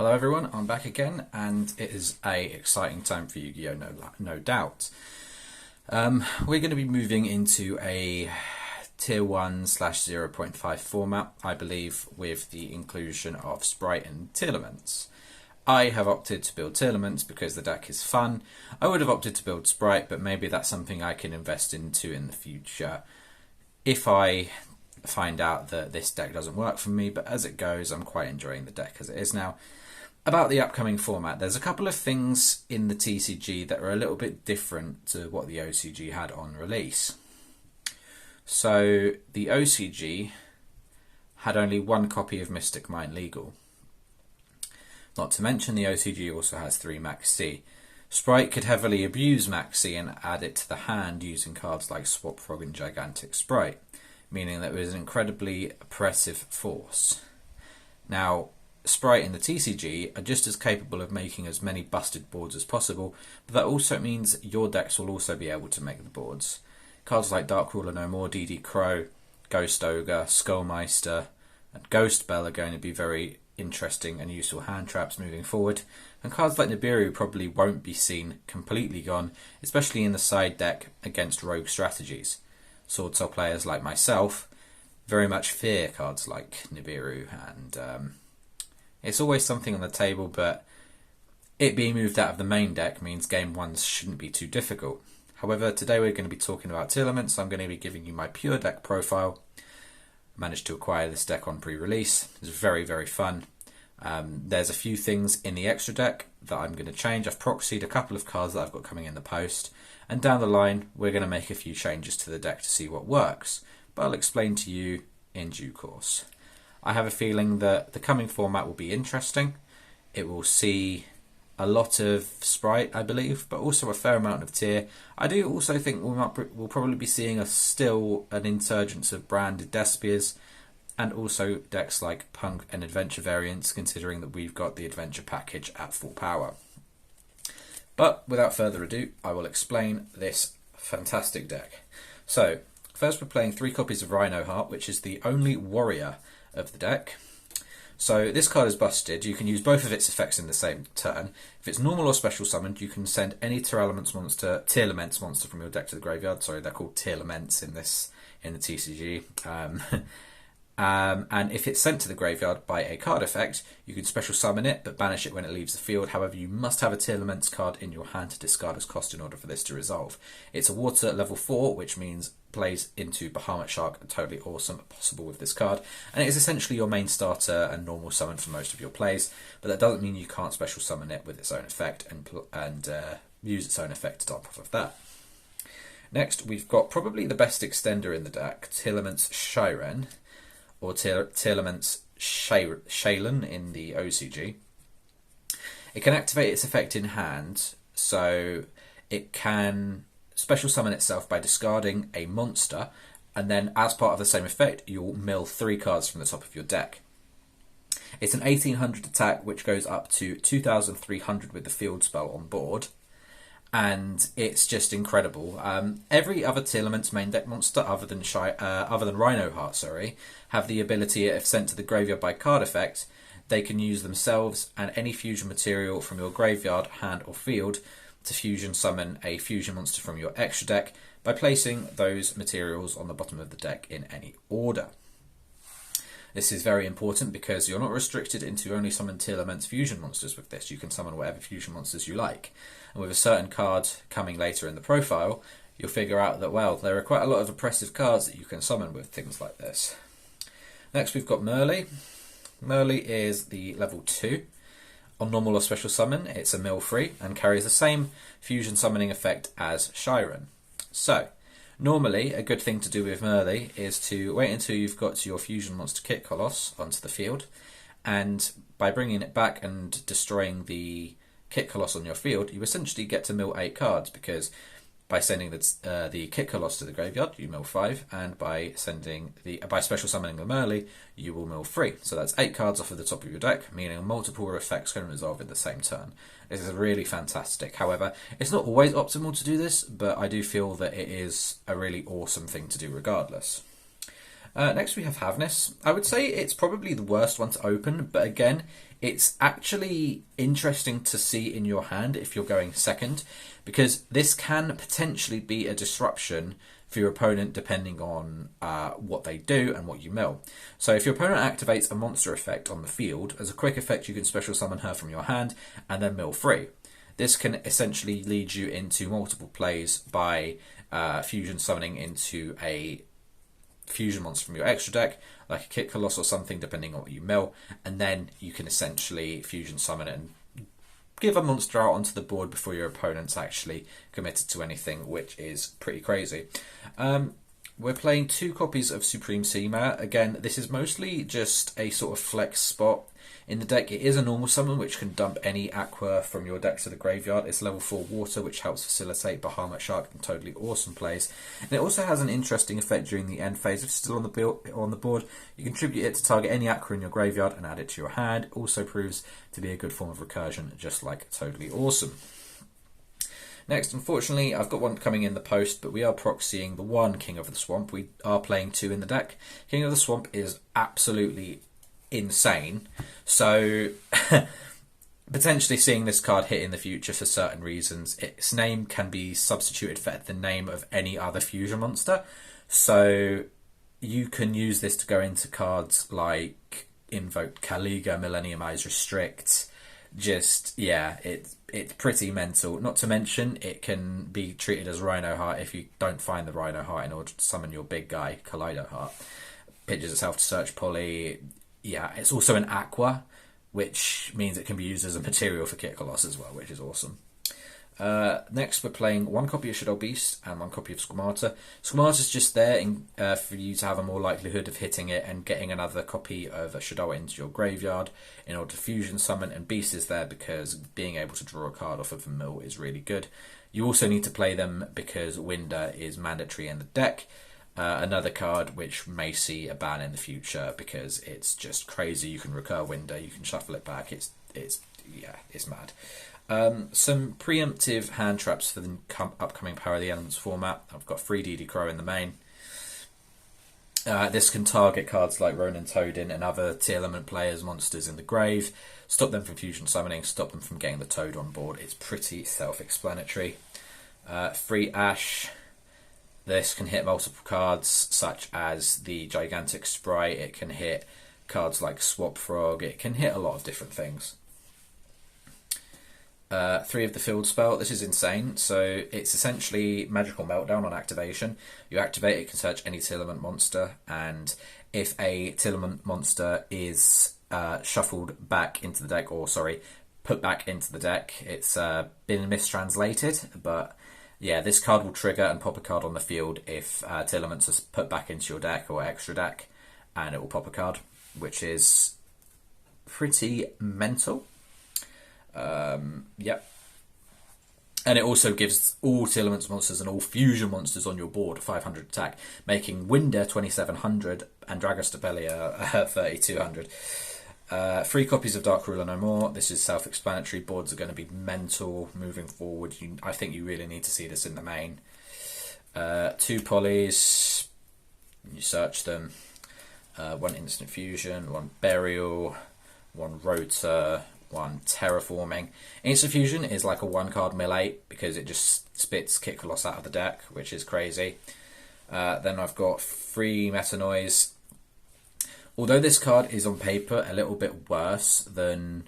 Hello everyone, I'm back again and it is a exciting time for Yu-Gi-Oh! No doubt. We're going to be moving into a tier 1 / 0.5 format, I believe, with the inclusion of Sprite and TEARLAMENTS. I have opted to build TEARLAMENTS because the deck is fun. I would have opted to build Sprite, but maybe that's something I can invest into in the future if I find out that this deck doesn't work for me, but as it goes, I'm quite enjoying the deck as it is now. About the upcoming format, there's a couple of things in the TCG that are a little bit different to what the OCG had on release. So the OCG had only one copy of Mystic Mine legal. Not to mention the OCG also has 3 Max C. Sprite could heavily abuse Max C and add it to the hand using cards like Swap Frog and Gigantic Sprite, meaning that it was an incredibly oppressive force. Now, Sprite in the TCG are just as capable of making as many busted boards as possible, but that also means your decks will also be able to make the boards. Cards like Dark Ruler No More, DD Crow, Ghost Ogre, Skullmeister, and Ghost Bell are going to be very interesting and useful hand traps moving forward, and cards like Nibiru probably won't be seen completely gone, especially in the side deck against rogue strategies. Sword Soul players like myself very much fear cards like Nibiru, and it's always something on the table, but it being moved out of the main deck means game ones shouldn't be too difficult. However, today we're going to be talking about TEARLAMENTS, so I'm going to be giving you my pure deck profile. I managed to acquire this deck on pre-release. It's very, very fun. There's a few things in the extra deck that I'm going to change. I've proxied a couple of cards that I've got coming in the post, and down the line we're going to make a few changes to the deck to see what works, but I'll explain to you in due course. I have a feeling that the coming format will be interesting. It will see a lot of Sprite, I believe, but also a fair amount of tier. I do also think we'll probably be seeing still an insurgence of branded Despias, and also decks like Punk and Adventure variants, considering that we've got the Adventure package at full power. But without further ado, I will explain this fantastic deck. So, first we're playing 3 copies of Rhino Heart, which is the only warrior of the deck. So this card is busted. You can use both of its effects in the same turn. If it's normal or special summoned, you can send any TEARLAMENTS monster from your deck to the graveyard. Sorry, they're called TEARLAMENTS in the TCG. And if it's sent to the graveyard by a card effect, you can special summon it, but banish it when it leaves the field. However, you must have a TEARLAMENTS card in your hand to discard as cost in order for this to resolve. It's a water level 4, which means plays into Bahamut Shark, totally awesome, possible with this card. And it is essentially your main starter and normal summon for most of your plays, but that doesn't mean you can't special summon it with its own effect and use its own effect to top off of that. Next, we've got probably the best extender in the deck, TEARLAMENTS Shiren, or TEARLAMENTS Shaylin in the OCG. It can activate its effect in hand, so it can special summon itself by discarding a monster, and then as part of the same effect, you'll mill 3 cards from the top of your deck. It's an 1800 attack, which goes up to 2300 with the field spell on board, and it's just incredible. Every other TEARLAMENTS main deck monster, other than Rhino Heart, have the ability, if sent to the graveyard by card effect, they can use themselves and any fusion material from your graveyard, hand, or field to fusion summon a fusion monster from your extra deck by placing those materials on the bottom of the deck in any order. This is very important because you're not restricted into only summon TEARLAMENTS fusion monsters with this. You can summon whatever fusion monsters you like. And with a certain card coming later in the profile, you'll figure out that, well, there are quite a lot of oppressive cards that you can summon with things like this. Next we've got Merle. Merle is the level 2. On normal or special summon, it's a mill free and carries the same fusion summoning effect as Shiren. So, normally, a good thing to do with Merle is to wait until you've got your fusion monster Kit Koloss onto the field, and by bringing it back and destroying the Kit Koloss on your field, you essentially get to mill 8 cards, because by sending the Kit Koloss to the graveyard, you mill 5, and by special summoning the Merle, you will mill 3. So that's 8 cards off of the top of your deck, meaning multiple effects can resolve in the same turn. This is really fantastic. However, it's not always optimal to do this, but I do feel that it is a really awesome thing to do regardless. Next we have Havness. I would say it's probably the worst one to open, but again, it's actually interesting to see in your hand if you're going second, because this can potentially be a disruption for your opponent depending on what they do and what you mill. So if your opponent activates a monster effect on the field, as a quick effect you can special summon her from your hand and then mill free. This can essentially lead you into multiple plays by fusion summoning into a fusion monster from your extra deck, like a Kit Coloss or something, depending on what you mill, and then you can essentially fusion summon it and give a monster out onto the board before your opponent's actually committed to anything, which is pretty crazy. We're playing 2 copies of Supreme Seamare. Again, this is mostly just a sort of flex spot in the deck. It is a normal summon which can dump any aqua from your deck to the graveyard. It's level 4 water, which helps facilitate Bahamut Shark and totally awesome plays. And it also has an interesting effect during the end phase. If it's still on the board, you contribute it to target any aqua in your graveyard and add it to your hand. It also proves to be a good form of recursion, just like totally awesome. Next, unfortunately, I've got one coming in the post, but we are proxying the one King of the Swamp. We are playing 2 in the deck. King of the Swamp is absolutely insane. So, potentially seeing this card hit in the future for certain reasons. Its name can be substituted for the name of any other fusion monster. So, you can use this to go into cards like Invoke Kaliga, Millenniumize Restrict. Just, yeah, it's pretty mental. Not to mention, it can be treated as Rhino Heart if you don't find the Rhino Heart in order to summon your big guy, Kaleido Heart. Pitches itself to search poly. Yeah, it's also an aqua, which means it can be used as a material for Kit Coloss as well, which is awesome. Next, we're playing 1 copy of Shadow Beast and 1 copy of Squamata. Squamata's just there for you to have a more likelihood of hitting it and getting another copy of Shadow into your graveyard in order to fusion summon, and Beast is there because being able to draw a card off of a mill is really good. You also need to play them because Winder is mandatory in the deck. Another card which may see a ban in the future because it's just crazy. You can recur Winder, you can shuffle it back. It's mad. Some preemptive hand traps for the upcoming Power of the Elements format. I've got 3 DD Crow in the main. This can target cards like Ronin Toadin and other Tearlament players' monsters in the grave, stop them from fusion summoning, stop them from getting the Toad on board. It's pretty self-explanatory. 3 Ash. This can hit multiple cards, such as the Gigantic Sprite. It can hit cards like Swap Frog. It can hit a lot of different things. 3 of the Field Spell. This is insane. So it's essentially Magical Meltdown on activation. You activate it, can search any Tearlament monster, and if a Tearlament monster is shuffled back into the deck, or sorry, put back into the deck, it's been mistranslated, but yeah, this card will trigger and pop a card on the field if Tearlaments are put back into your deck or extra deck, and it will pop a card, which is pretty mental. Yep. And it also gives all Tearlaments monsters and all fusion monsters on your board 500 attack, making Winder 2700 and Dragostapelia 3200. 3 copies of Dark Ruler No More. This is self-explanatory. Boards are going to be mental moving forward. I think you really need to see this in the main. 2 polys. You search them. 1 instant fusion, 1 burial, 1 rotor, 1 terraforming. Instant fusion is like a 1-card mill 8 because it just spits Kit Coloss out of the deck, which is crazy. Then I've got 3 Meta Noise. Although this card is on paper a little bit worse than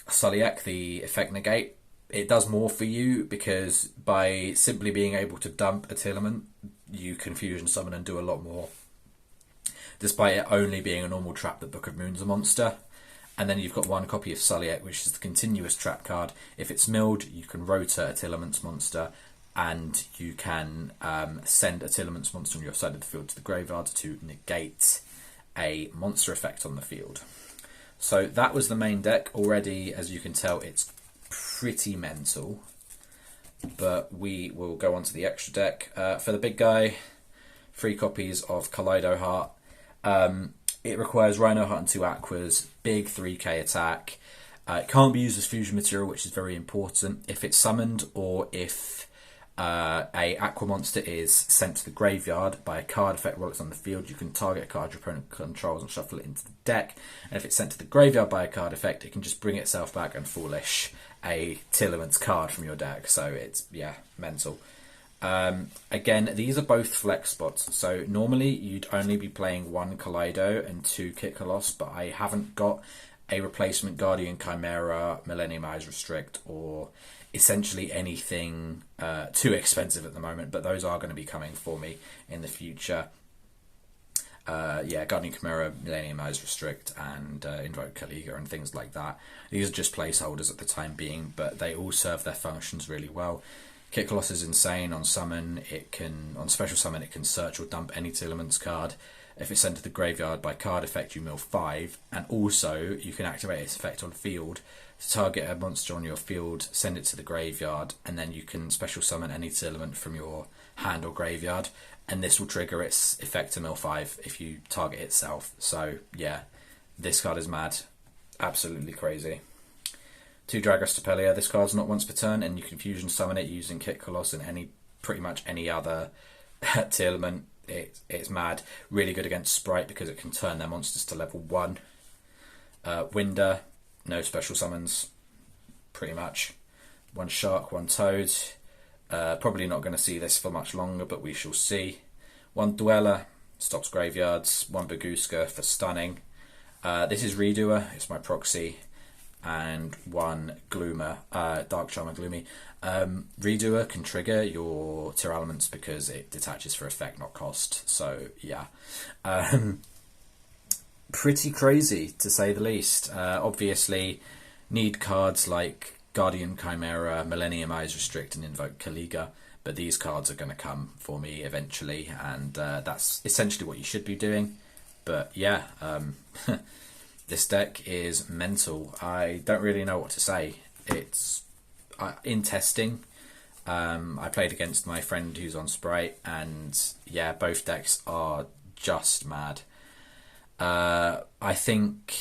Sulliek, the Effect Negate, it does more for you because by simply being able to dump a Tearlament, you can fusion summon and do a lot more, despite it only being a normal trap that Book of Moon's a monster. And then you've got 1 copy of Sulliek, which is the continuous trap card. If it's milled, you can rotor a Tearlaments monster, and you can send a Tearlaments monster on your side of the field to the graveyard to negate a monster effect on the field. So that was the main deck. Already, as you can tell, it's pretty mental. But we will go on to the extra deck. For the big guy, 3 copies of Kaleido Heart. It requires Rhino Heart and 2 Aquas, big 3k attack. It can't be used as fusion material, which is very important. If it's summoned or if A Aqua Monster is sent to the graveyard by a card effect while it's on the field. You can target a card your opponent controls and shuffle it into the deck. And if it's sent to the graveyard by a card effect, it can just bring itself back and foolish a TEARLAMENTS card from your deck. So it's, yeah, mental. Again, these are both flex spots. So normally you'd only be playing 1 Kaleido and 2 Kit-Koloss, but I haven't got a replacement Guardian Chimera, Millennium Eyes Restrict, or essentially anything too expensive at the moment, but those are going to be coming for me in the future. Yeah, Guardian Chimera, Millennium Eyes Restrict, and Invoke Kaliga and things like that. These are just placeholders at the time being, but they all serve their functions really well. Kit-Koloss is insane on summon. On special summon, it can search or dump any TEARLAMENTS card. If it's sent to the graveyard by card effect, you mill 5, and also you can activate its effect on field to target a monster on your field, send it to the graveyard, and then you can special summon any TEARLAMENT from your hand or graveyard, and this will trigger its effect to mill 5 if you target itself. So yeah, this card is mad, absolutely crazy. 2 Dragos Tapelia. This card's not once per turn, and you can fusion summon it using Kit-Koloss and pretty much any other TEARLAMENT. It's mad. Really good against Sprite because it can turn their monsters to level 1. Winder, no special summons, pretty much. 1 Shark, 1 Toad. Probably not going to see this for much longer, but we shall see. 1 Dweller, stops graveyards. 1 Baguska for stunning. This is Redoer, it's my proxy. And 1 Gloomer, Dark Charmer Gloomy. Redoer can trigger your TEARLAMENTS because it detaches for effect, not cost. So yeah, pretty crazy to say the least. Obviously, need cards like Guardian Chimera, Millennium Eyes Restrict, and Invoke Kaliga. But these cards are going to come for me eventually, and that's essentially what you should be doing. But yeah. This deck is mental. I don't really know what to say. It's in testing. I played against my friend who's on Sprite, and yeah, both decks are just mad. I think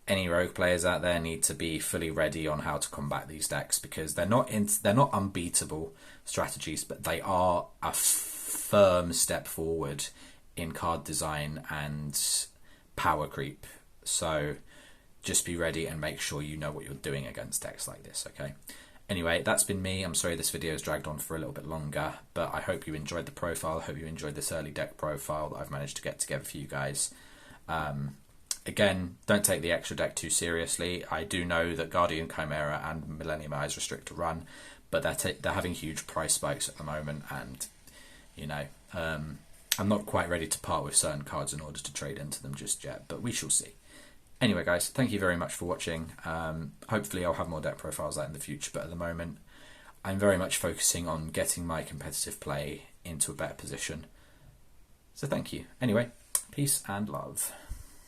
any rogue players out there need to be fully ready on how to combat these decks, because they're not unbeatable strategies, but they are a firm step forward in card design and power creep. So just be ready and make sure you know what you're doing against decks like this, okay? Anyway, that's been me. I'm sorry this video has dragged on for a little bit longer, but I hope you enjoyed the profile. I hope you enjoyed this early deck profile that I've managed to get together for you guys. Again, don't take the extra deck too seriously. I do know that Guardian Chimera and Millennium Eyes Restrict to run, but they're having huge price spikes at the moment, and you know, I'm not quite ready to part with certain cards in order to trade into them just yet, but we shall see. Anyway, guys, thank you very much for watching. Hopefully I'll have more deck profiles out in the future, but at the moment I'm very much focusing on getting my competitive play into a better position. So thank you. Anyway, peace and love.